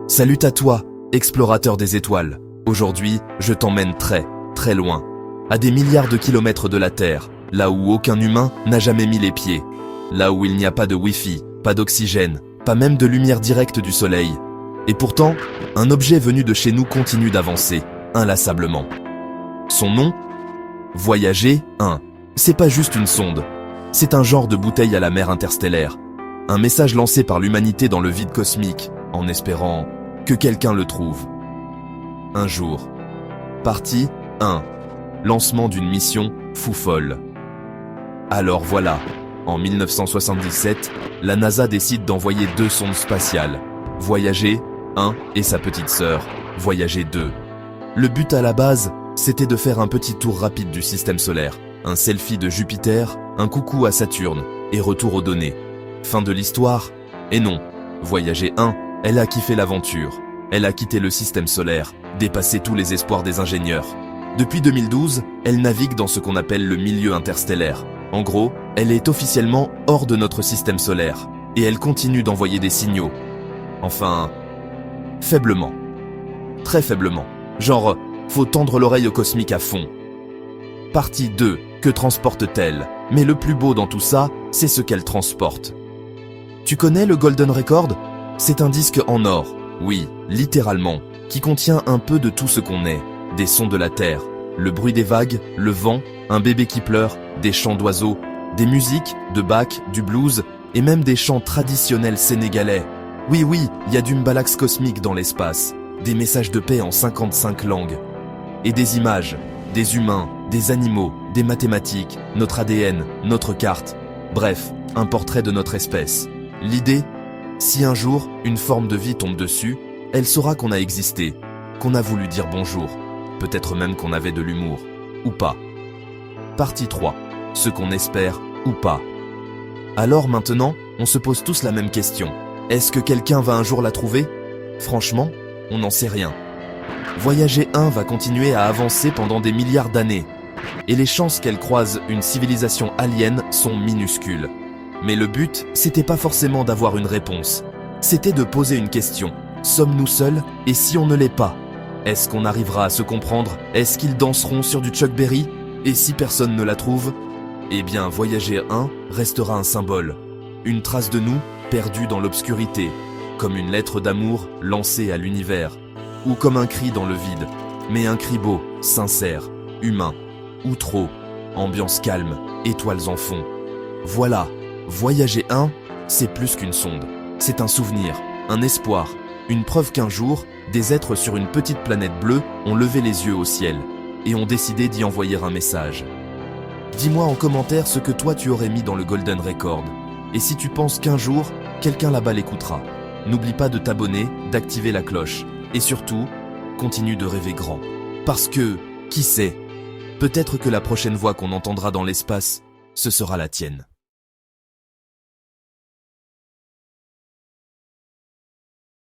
Salut à toi, explorateur des étoiles. Aujourd'hui, je t'emmène très, très loin. À des milliards de kilomètres de la Terre, là où aucun humain n'a jamais mis les pieds. Là où il n'y a pas de Wi-Fi, pas d'oxygène, pas même de lumière directe du soleil. Et pourtant, un objet venu de chez nous continue d'avancer, inlassablement. Son nom ? Voyager 1. C'est pas juste une sonde. C'est un genre de bouteille à la mer interstellaire. Un message lancé par l'humanité dans le vide cosmique, en espérant que quelqu'un le trouve. Un jour. Partie 1. Lancement d'une mission fou folle. Alors voilà, en 1977, la NASA décide d'envoyer 2 sondes spatiales. Voyager 1 et sa petite sœur, Voyager 2. Le but à la base, c'était de faire un petit tour rapide du système solaire, un selfie de Jupiter, un coucou à Saturne, et retour aux données. Fin de l'histoire ? Et non, Voyager 1, elle a kiffé l'aventure. Elle a quitté le système solaire, dépassé tous les espoirs des ingénieurs. Depuis 2012, elle navigue dans ce qu'on appelle le milieu interstellaire. En gros, elle est officiellement hors de notre système solaire, et elle continue d'envoyer des signaux. Enfin, faiblement. Très faiblement. Genre, faut tendre l'oreille au cosmique à fond. Partie 2, que transporte-t-elle ? Mais le plus beau dans tout ça, c'est ce qu'elle transporte. Tu connais le Golden Record ? C'est un disque en or, oui, littéralement, qui contient un peu de tout ce qu'on est. Des sons de la terre, le bruit des vagues, le vent, un bébé qui pleure, des chants d'oiseaux, des musiques, de Bach, du blues, et même des chants traditionnels sénégalais. Oui, il y a du mbalax cosmique dans l'espace, des messages de paix en 55 langues. Et des images, des humains, des animaux, des mathématiques, notre ADN, notre carte. Bref, un portrait de notre espèce. L'idée ? Si un jour, une forme de vie tombe dessus, elle saura qu'on a existé, qu'on a voulu dire bonjour, peut-être même qu'on avait de l'humour, ou pas. Partie 3. Ce qu'on espère, ou pas. Alors maintenant, on se pose tous la même question. Est-ce que quelqu'un va un jour la trouver ? Franchement, on n'en sait rien. Voyager 1 va continuer à avancer pendant des milliards d'années, et les chances qu'elle croise une civilisation alien sont minuscules. Mais le but, c'était pas forcément d'avoir une réponse. C'était de poser une question. Sommes-nous seuls ? Et si on ne l'est pas ? Est-ce qu'on arrivera à se comprendre ? Est-ce qu'ils danseront sur du Chuck Berry ? Et si personne ne la trouve ? Eh bien, Voyager 1 restera un symbole. Une trace de nous, perdue dans l'obscurité. Comme une lettre d'amour lancée à l'univers. Ou comme un cri dans le vide. Mais un cri beau, sincère, humain. Ou trop. Ambiance calme, étoiles en fond. Voilà. Voyager 1, c'est plus qu'une sonde. C'est un souvenir, un espoir, une preuve qu'un jour, des êtres sur une petite planète bleue ont levé les yeux au ciel et ont décidé d'y envoyer un message. Dis-moi en commentaire ce que toi tu aurais mis dans le Golden Record. Et si tu penses qu'un jour, quelqu'un là-bas l'écoutera. N'oublie pas de t'abonner, d'activer la cloche. Et surtout, continue de rêver grand. Parce que, qui sait, peut-être que la prochaine voix qu'on entendra dans l'espace, ce sera la tienne.